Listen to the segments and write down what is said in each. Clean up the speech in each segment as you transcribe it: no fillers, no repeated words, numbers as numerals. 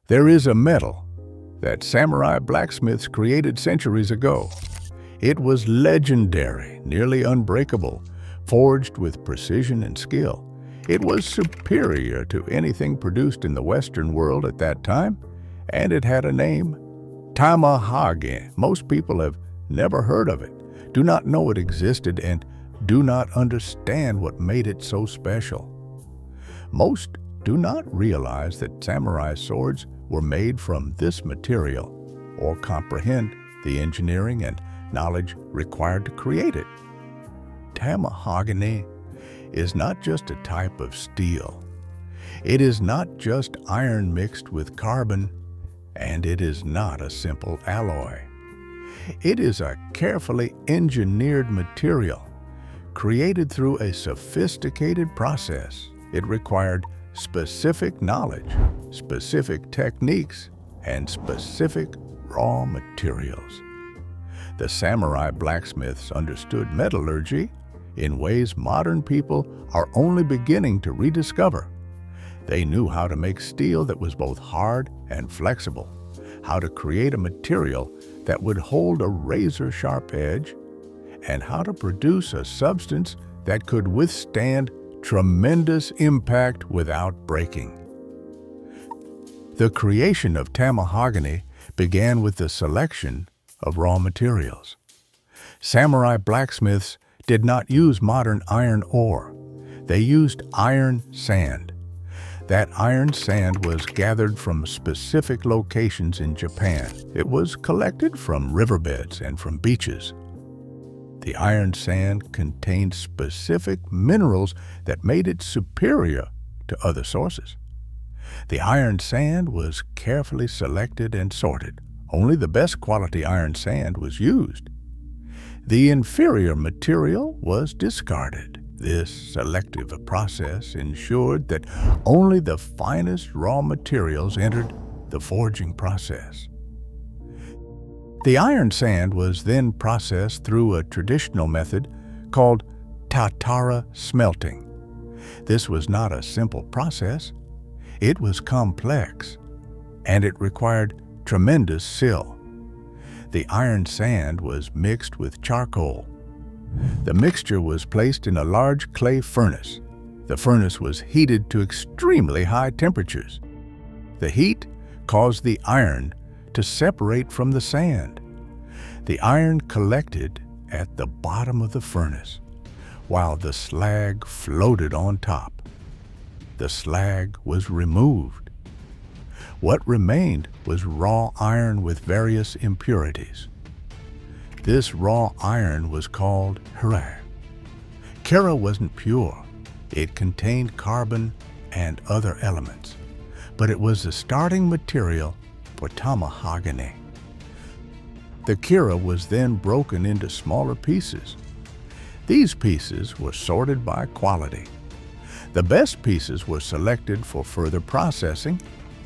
There is a metal that samurai blacksmiths created centuries ago. It was legendary, nearly unbreakable, forged with precision and skill. It was superior to anything produced in the Western world at that time, and it had a name, Tamahagane. Most people have never heard of it, do not know it existed, and do not understand what made it so special. Most do not realize that samurai swords were made from this material or comprehend the engineering and knowledge required to create it. Tamahagane is not just a type of steel. It is not just iron mixed with carbon, and it is not a simple alloy. It is a carefully engineered material created through a sophisticated process. It required specific knowledge, specific techniques, and specific raw materials. The samurai blacksmiths understood metallurgy in ways modern people are only beginning to rediscover. They knew how to make steel that was both hard and flexible, how to create a material that would hold a razor-sharp edge, and how to produce a substance that could withstand tremendous impact without breaking. The creation of Tamahagane began with the selection of raw materials. Samurai blacksmiths did not use modern iron ore. They used iron sand. That iron sand was gathered from specific locations in Japan. It was collected from riverbeds and from beaches. The iron sand contained specific minerals that made it superior to other sources. The iron sand was carefully selected and sorted. Only the best quality iron sand was used. The inferior material was discarded. This selective process ensured that only the finest raw materials entered the forging process. The iron sand was then processed through a traditional method called tatara smelting. This was not a simple process. It was complex, and it required tremendous skill. The iron sand was mixed with charcoal. The mixture was placed in a large clay furnace. The furnace was heated to extremely high temperatures. The heat caused the iron to separate from the sand. The iron collected at the bottom of the furnace, while the slag floated on top. The slag was removed. What remained was raw iron with various impurities. This raw iron was called kara. Kara wasn't pure. It contained carbon and other elements, but it was the starting material for Tamahagane. The kara was then broken into smaller pieces. These pieces were sorted by quality. The best pieces were selected for further processing,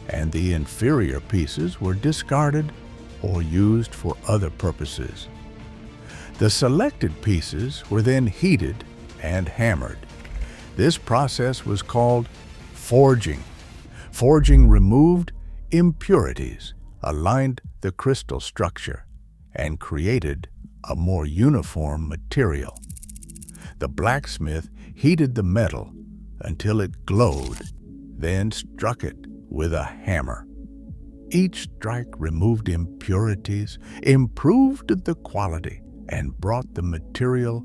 and the inferior pieces were discarded or used for other purposes. The selected pieces were then heated and hammered. This process was called forging. Forging removed impurities, aligned the crystal structure, and created a more uniform material. The blacksmith heated the metal until it glowed, then struck it with a hammer. Each strike removed impurities, improved the quality, and brought the material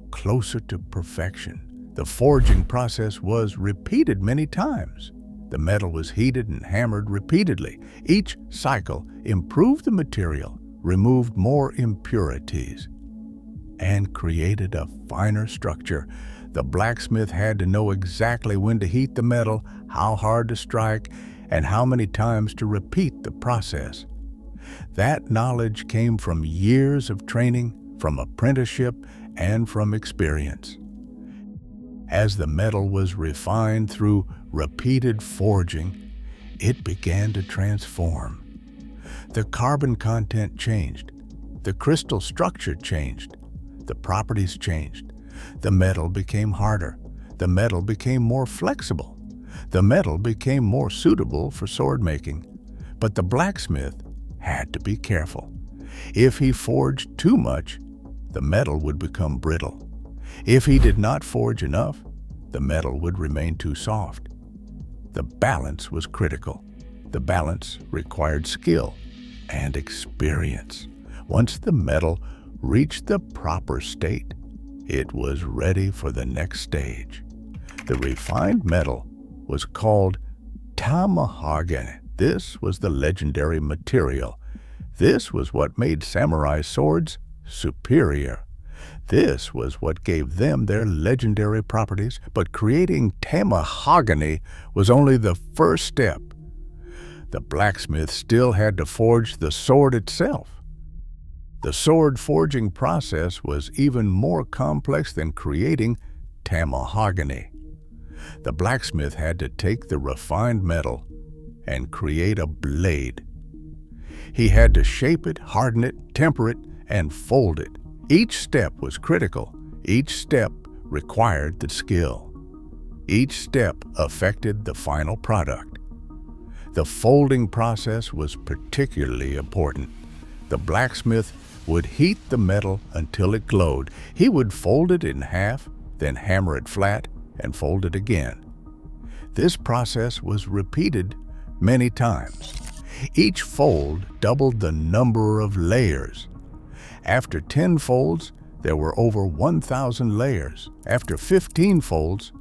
closer to perfection. The forging process was repeated many times. The metal was heated and hammered repeatedly. Each cycle improved the material, removed more impurities, and created a finer structure. The blacksmith had to know exactly when to heat the metal, how hard to strike, and how many times to repeat the process. That knowledge came from years of training, from apprenticeship, and from experience. As the metal was refined through repeated forging, it began to transform. The carbon content changed. The crystal structure changed. The properties changed. The metal became harder. The metal became more flexible. The metal became more suitable for sword making. But the blacksmith had to be careful. If he forged too much, the metal would become brittle. If he did not forge enough, the metal would remain too soft. The balance was critical. The balance required skill and experience. Once the metal reached the proper state, it was ready for the next stage. The refined metal was called Tamahagane. This was the legendary material. This was what made samurai swords superior. This was what gave them their legendary properties, but creating Tamahagane was only the first step. The blacksmith still had to forge the sword itself. The sword forging process was even more complex than creating Tamahagane. The blacksmith had to take the refined metal and create a blade. He had to shape it, harden it, temper it, and fold it. Each step was critical. Each step required the skill. Each step affected the final product. The folding process was particularly important. The blacksmith would heat the metal until it glowed. He would fold it in half, then hammer it flat and fold it again. This process was repeated many times. Each fold doubled the number of layers. After 10 folds, there were over 1,000 layers. After 15 folds,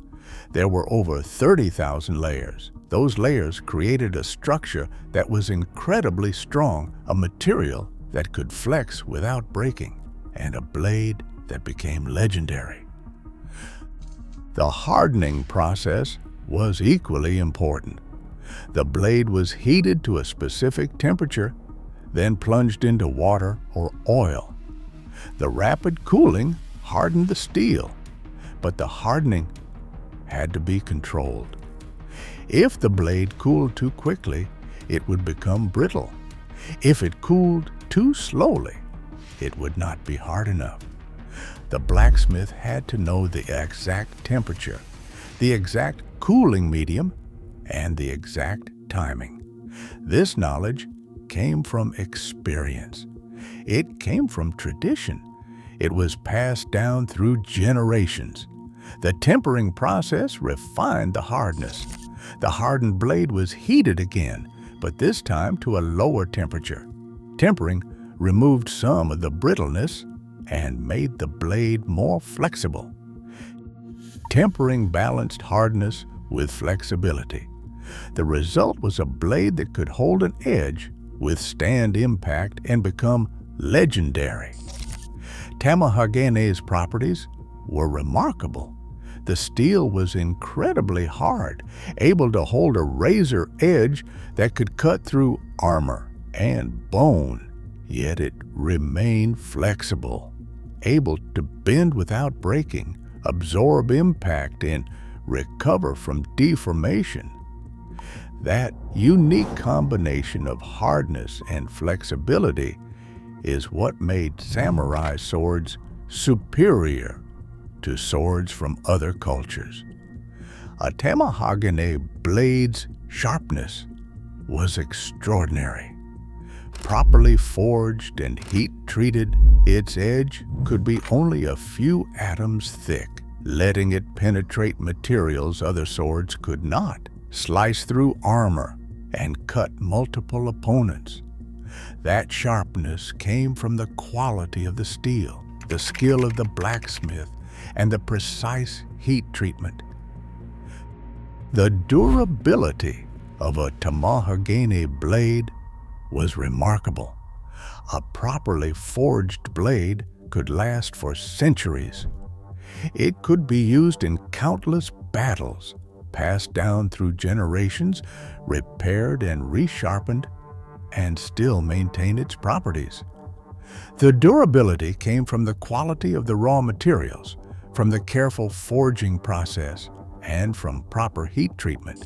there were over 30,000 layers. Those layers created a structure that was incredibly strong, a material that could flex without breaking, and a blade that became legendary. The hardening process was equally important. The blade was heated to a specific temperature, then plunged into water or oil. The rapid cooling hardened the steel, but the hardening had to be controlled. If the blade cooled too quickly, it would become brittle. If it cooled too slowly, it would not be hard enough. The blacksmith had to know the exact temperature, the exact cooling medium, and the exact timing. This knowledge came from experience. It came from tradition. It was passed down through generations. The tempering process refined the hardness. The hardened blade was heated again, but this time to a lower temperature. Tempering removed some of the brittleness and made the blade more flexible. Tempering balanced hardness with flexibility. The result was a blade that could hold an edge, withstand impact, and become legendary. Tamahagane's properties were remarkable. The steel was incredibly hard, able to hold a razor edge that could cut through armor and bone, yet it remained flexible, able to bend without breaking, absorb impact, and recover from deformation. That unique combination of hardness and flexibility is what made samurai swords superior to swords from other cultures. A Tamahagane blade's sharpness was extraordinary. Properly forged and heat-treated, its edge could be only a few atoms thick, letting it penetrate materials other swords could not, slice through armor, and cut multiple opponents. That sharpness came from the quality of the steel, the skill of the blacksmith, and the precise heat treatment. The durability of a Tamahagane blade was remarkable. A properly forged blade could last for centuries. It could be used in countless battles, passed down through generations, repaired and resharpened, and still maintain its properties. The durability came from the quality of the raw materials, from the careful forging process, and from proper heat treatment.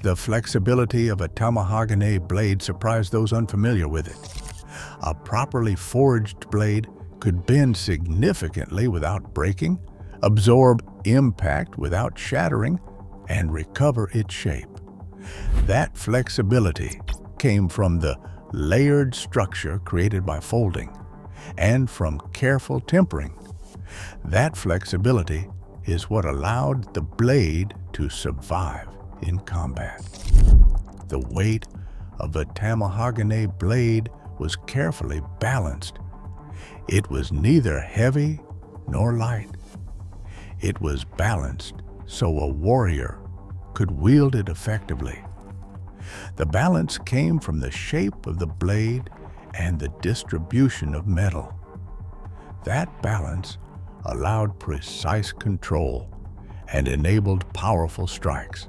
The flexibility of a Tamahagane blade surprised those unfamiliar with it. A properly forged blade could bend significantly without breaking, absorb impact without shattering, and recover its shape. That flexibility came from the layered structure created by folding and from careful tempering. That flexibility is what allowed the blade to survive in combat. The weight of a Tamahagane blade was carefully balanced. It was neither heavy nor light. It was balanced so a warrior could wield it effectively. The balance came from the shape of the blade and the distribution of metal. That balance allowed precise control and enabled powerful strikes.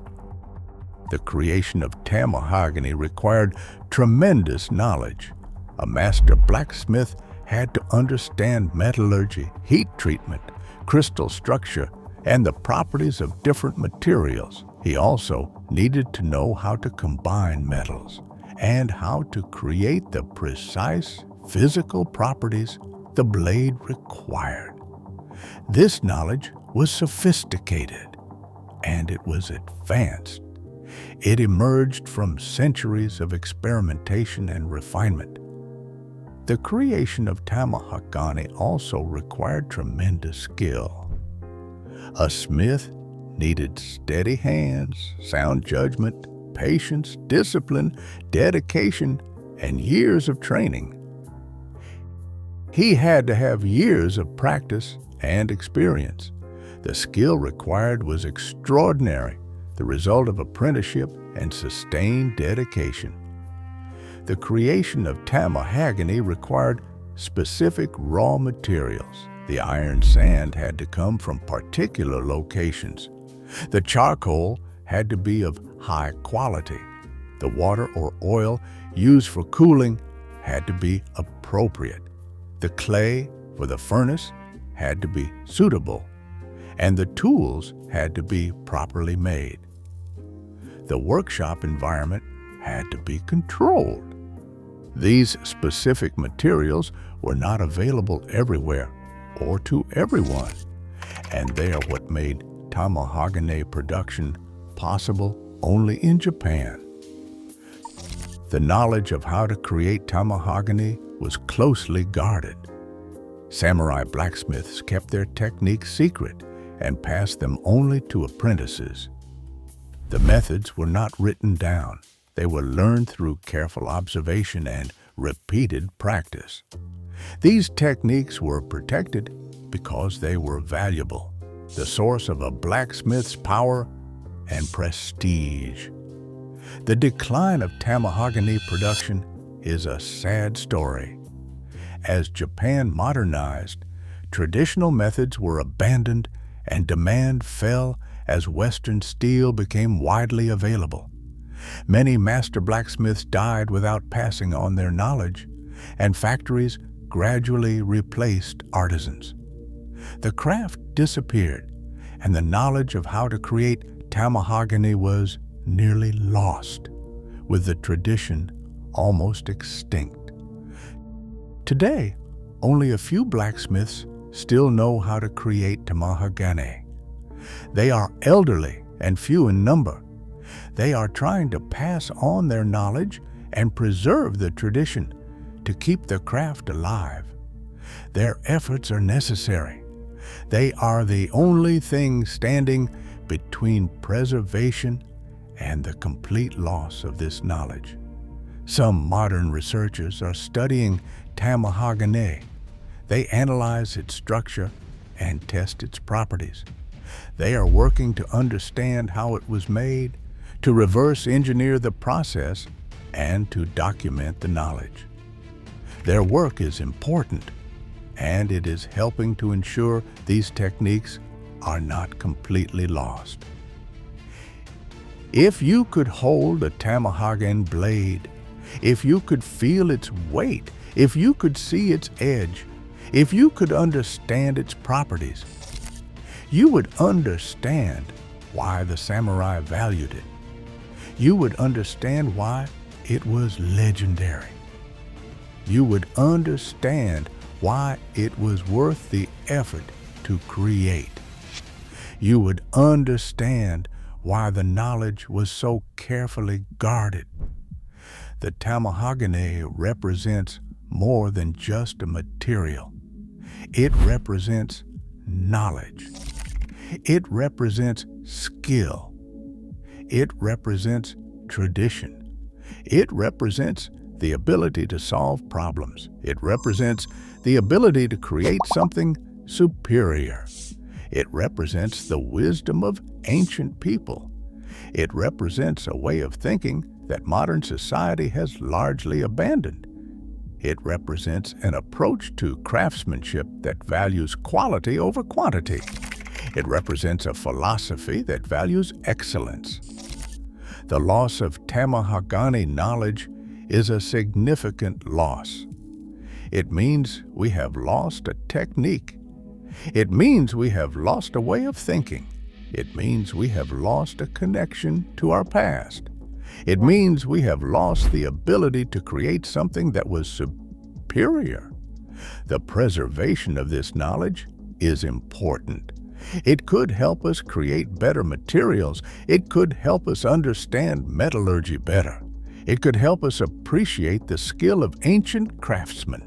The creation of Tamahagane required tremendous knowledge. A master blacksmith had to understand metallurgy, heat treatment, crystal structure, and the properties of different materials. He also needed to know how to combine metals and how to create the precise physical properties the blade required. This knowledge was sophisticated and it was advanced. It emerged from centuries of experimentation and refinement. The creation of Tamahagane also required tremendous skill. A smith needed steady hands, sound judgment, patience, discipline, dedication, and years of training. He had to have years of practice and experience. The skill required was extraordinary, the result of apprenticeship and sustained dedication. The creation of Tamahagane required specific raw materials. The iron sand had to come from particular locations. The charcoal had to be of high quality. The water or oil used for cooling had to be appropriate. The clay for the furnace had to be suitable, and the tools had to be properly made. The workshop environment had to be controlled. These specific materials were not available everywhere or to everyone, and they are what made Tamahagane production possible only in Japan. The knowledge of how to create Tamahagane was closely guarded. Samurai blacksmiths kept their techniques secret and passed them only to apprentices. The methods were not written down. They were learned through careful observation and repeated practice. These techniques were protected because they were valuable, the source of a blacksmith's power and prestige. The decline of Tamahagane production is a sad story. As Japan modernized, traditional methods were abandoned and demand fell as Western steel became widely available. Many master blacksmiths died without passing on their knowledge, and factories gradually replaced artisans. The craft disappeared, and the knowledge of how to create Tamahagane was nearly lost, with the tradition almost extinct. Today, only a few blacksmiths still know how to create Tamahagane. They are elderly and few in number. They are trying to pass on their knowledge and preserve the tradition to keep the craft alive. Their efforts are necessary. They are the only thing standing between preservation and the complete loss of this knowledge. Some modern researchers are studying Tamahagane. They analyze its structure and test its properties. They are working to understand how it was made, to reverse engineer the process, and to document the knowledge. Their work is important, and it is helping to ensure these techniques are not completely lost. If you could hold a Tamahagane blade, if you could feel its weight, if you could see its edge, if you could understand its properties, you would understand why the samurai valued it. You would understand why it was legendary. You would understand why it was worth the effort to create. You would understand why the knowledge was so carefully guarded. The Tamahagane represents more than just a material. It represents knowledge. It represents skill. It represents tradition. It represents the ability to solve problems. It represents the ability to create something superior. It represents the wisdom of ancient people. It represents a way of thinking that modern society has largely abandoned. It represents an approach to craftsmanship that values quality over quantity. It represents a philosophy that values excellence. The loss of Tamahagane knowledge is a significant loss. It means we have lost a technique. It means we have lost a way of thinking. It means we have lost a connection to our past. It means we have lost the ability to create something that was superior. The preservation of this knowledge is important. It could help us create better materials. It could help us understand metallurgy better. It could help us appreciate the skill of ancient craftsmen.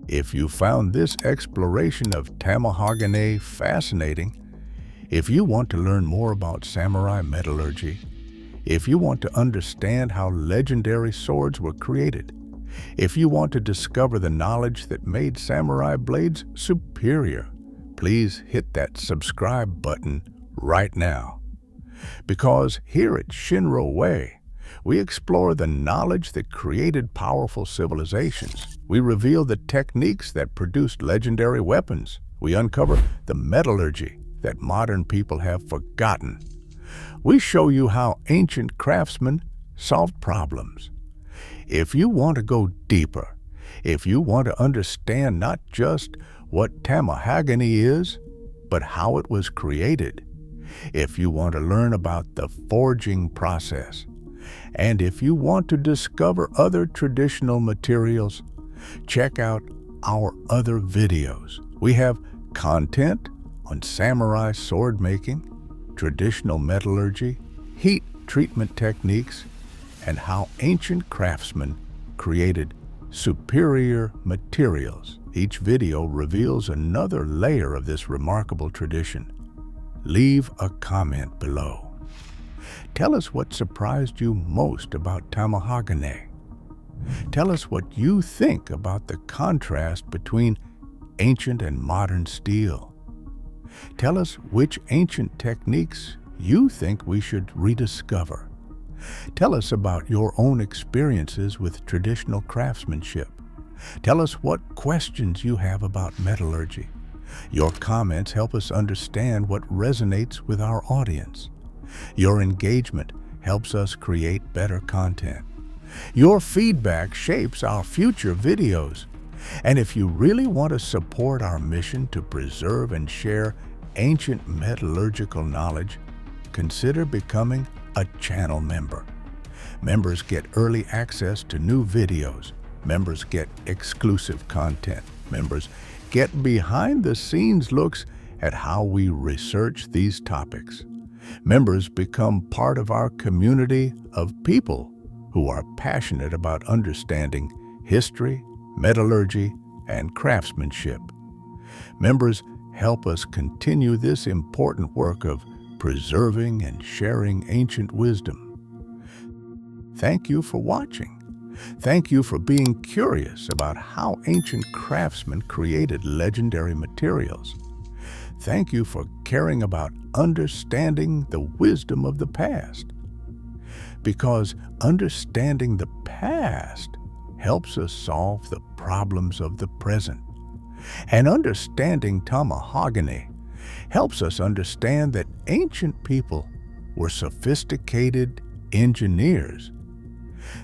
If you found this exploration of Tamahagane fascinating, if you want to learn more about samurai metallurgy, if you want to understand how legendary swords were created, if you want to discover the knowledge that made samurai blades superior, please hit that subscribe button right now. Because here at Shinro Way, we explore the knowledge that created powerful civilizations. We reveal the techniques that produced legendary weapons. We uncover the metallurgy that modern people have forgotten. We show you how ancient craftsmen solved problems. If you want to go deeper, if you want to understand not just what Tamahagane is, but how it was created, if you want to learn about the forging process, and if you want to discover other traditional materials, check out our other videos. We have content on samurai sword making, traditional metallurgy, heat treatment techniques, and how ancient craftsmen created superior materials. Each video reveals another layer of this remarkable tradition. Leave a comment below. Tell us what surprised you most about Tamahagane. Tell us what you think about the contrast between ancient and modern steel. Tell us which ancient techniques you think we should rediscover. Tell us about your own experiences with traditional craftsmanship. Tell us what questions you have about metallurgy. Your comments help us understand what resonates with our audience. Your engagement helps us create better content. Your feedback shapes our future videos. And if you really want to support our mission to preserve and share ancient metallurgical knowledge, consider becoming a channel member. Members get early access to new videos. Members get exclusive content. Members get behind-the-scenes looks at how we research these topics. Members become part of our community of people who are passionate about understanding history, metallurgy, and craftsmanship. Members help us continue this important work of preserving and sharing ancient wisdom. Thank you for watching. Thank you for being curious about how ancient craftsmen created legendary materials. Thank you for caring about understanding the wisdom of the past. Because understanding the past helps us solve the problems of the present. And understanding Tamahagane helps us understand that ancient people were sophisticated engineers,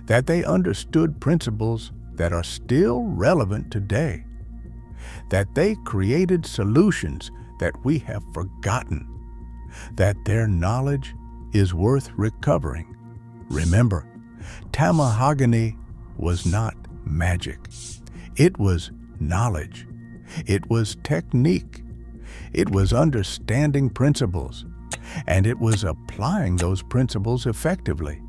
that they understood principles that are still relevant today, that they created solutions that we have forgotten, that their knowledge is worth recovering. Remember, Tamahagane was not magic. It was knowledge. It was technique. It was understanding principles. And it was applying those principles effectively.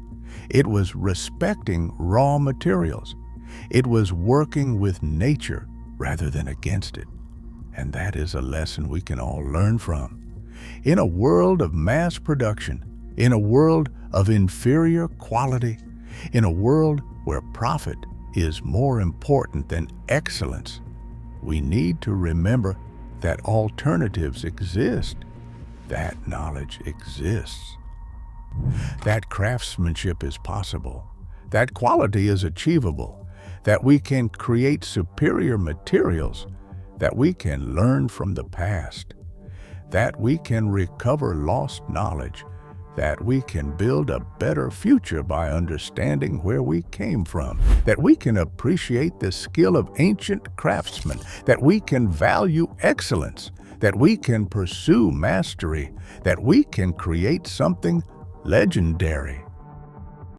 It was respecting raw materials. It was working with nature rather than against it. And that is a lesson we can all learn from. In a world of mass production, in a world of inferior quality, in a world where profit is more important than excellence, we need to remember that alternatives exist, that knowledge exists, that craftsmanship is possible, that quality is achievable, that we can create superior materials, that we can learn from the past, that we can recover lost knowledge, that we can build a better future by understanding where we came from, that we can appreciate the skill of ancient craftsmen, that we can value excellence, that we can pursue mastery, that we can create something legendary.